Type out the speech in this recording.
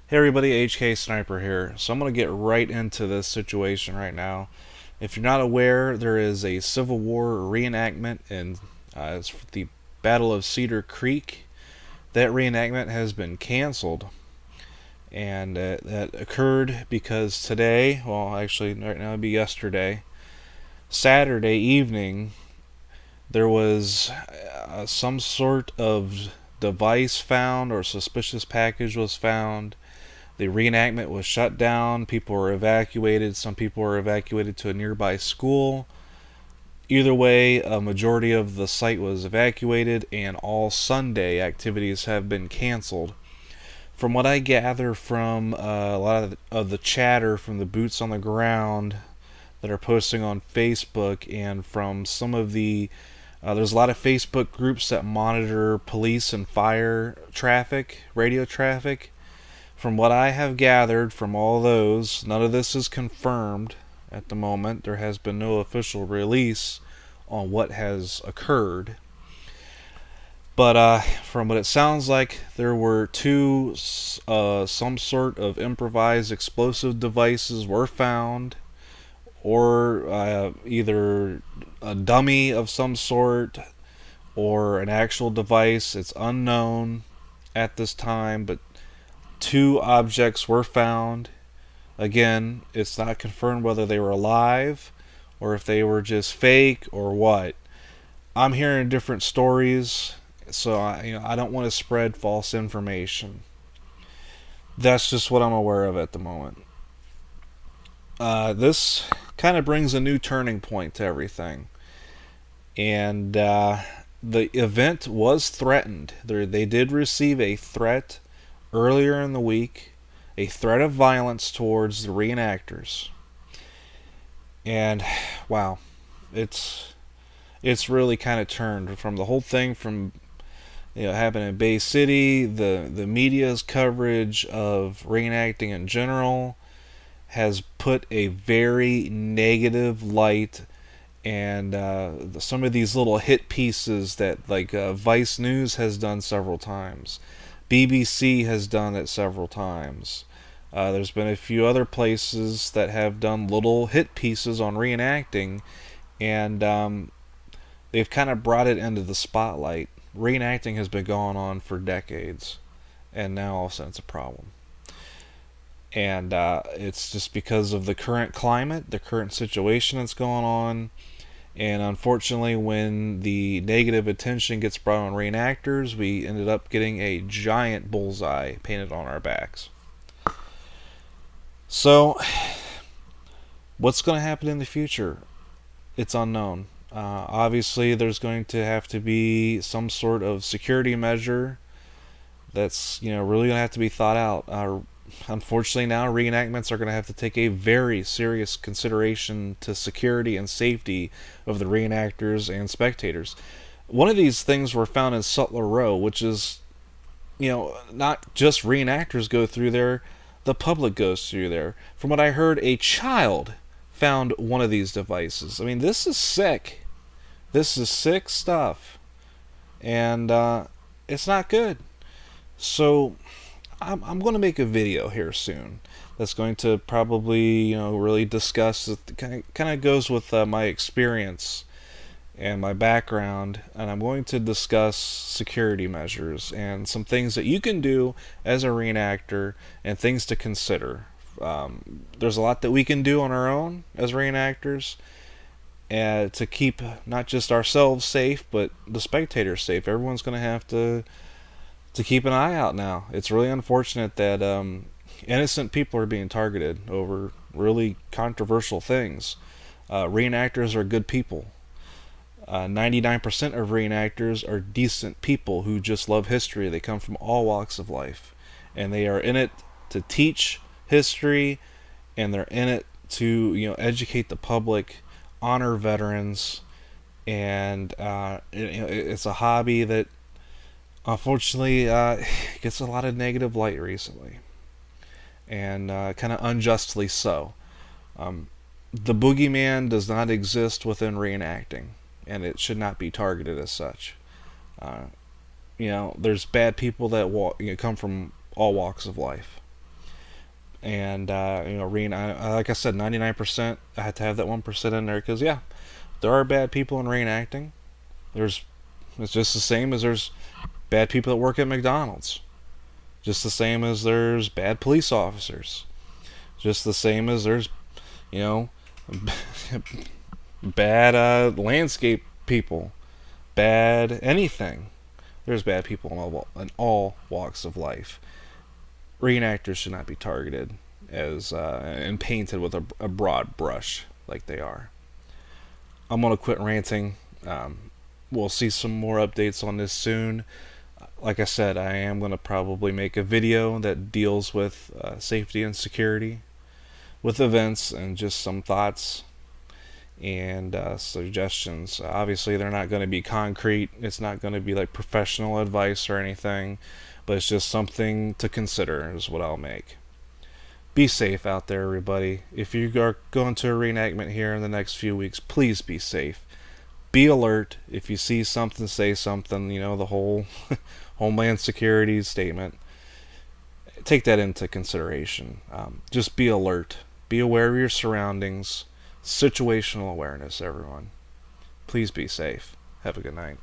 Hey everybody, HkSniper here. So I'm going to get right into this situation right now. If you're not aware, there is a Civil War reenactment, and it's the Battle of Cedar Creek. That reenactment has been canceled, and that occurred because today, well, actually, right now it'd be yesterday, Saturday evening, there was some sort of device found or suspicious package was found. The reenactment was shut down. People were evacuated. Some people were evacuated to a nearby school. Either way, a majority of the site was evacuated, and all Sunday activities have been canceled. From what I gather from a lot of the chatter from the boots on the ground that are posting on Facebook, and from some of the there's a lot of Facebook groups that monitor police and fire traffic, radio traffic. From what I have gathered from all those, none of this is confirmed at the moment. There has been no official release on what has occurred. But from what it sounds like, there were some sort of improvised explosive devices were found, or either a dummy of some sort or an actual device. It's unknown at this time, but two objects were found. Again, it's not confirmed whether they were alive or if they were just fake or what. I'm hearing different stories, so I don't want to spread false information. That's just what I'm aware of at the moment. This kind of brings a new turning point to everything, and the event was threatened. They did receive a threat earlier in the week, a threat of violence towards the reenactors. And wow, it's really kind of turned from the whole thing from happening in Bay City. The media's coverage of reenacting in general has put a very negative light, and some of these little hit pieces that Vice News has done several times. BBC has done it several times. There's been a few other places that have done little hit pieces on reenacting, and they've kind of brought it into the spotlight. Reenacting has been going on for decades, and now all of a sudden it's a problem. And it's just because of the current climate, the current situation that's going on. And unfortunately, when the negative attention gets brought on reenactors, we ended up getting a giant bullseye painted on our backs. So, what's going to happen in the future? It's unknown. Obviously, there's going to have to be some sort of security measure that's really going to have to be thought out. Unfortunately, now reenactments are going to have to take a very serious consideration to security and safety of the reenactors and spectators. One of these things were found in Sutler Row, which is, not just reenactors go through there, the public goes through there. From what I heard, a child found one of these devices. I mean, this is sick. This is sick stuff. And it's not good. So I'm going to make a video here soon that's going to probably really discuss it. Kind of goes with my experience and my background, and I'm going to discuss security measures and some things that you can do as a reenactor and things to consider. There's a lot that we can do on our own as reenactors to keep not just ourselves safe but the spectators safe. Everyone's going to have to keep an eye out now. It's really unfortunate that innocent people are being targeted over really controversial things. Reenactors are good people. 99% of reenactors are decent people who just love history. They come from all walks of life, and they are in it to teach history, and they're in it to educate the public, honor veterans, and it's a hobby that unfortunately gets a lot of negative light recently, and kind of unjustly so. The boogeyman does not exist within reenacting, and it should not be targeted as such. There's bad people that come from all walks of life, And like I said, 99%. I had to have that 1% in there because yeah, there are bad people in reenacting. There's It's just the same as there's bad people that work at McDonald's. Just the same as there's bad police officers. Just the same as there's, you know, bad landscape people. Bad anything. There's bad people in all walks of life. Reenactors should not be targeted as and painted with a broad brush like they are. I'm gonna quit ranting. We'll see some more updates on this soon. Like I said, I am going to probably make a video that deals with safety and security, with events and just some thoughts and suggestions. Obviously, they're not going to be concrete. It's not going to be like professional advice or anything, but it's just something to consider is what I'll make. Be safe out there, everybody. If you are going to a reenactment here in the next few weeks, please be safe. Be alert. If you see something, say something. You know, the whole Homeland Security statement. Take that into consideration. Just be alert. Be aware of your surroundings. Situational awareness, everyone. Please be safe. Have a good night.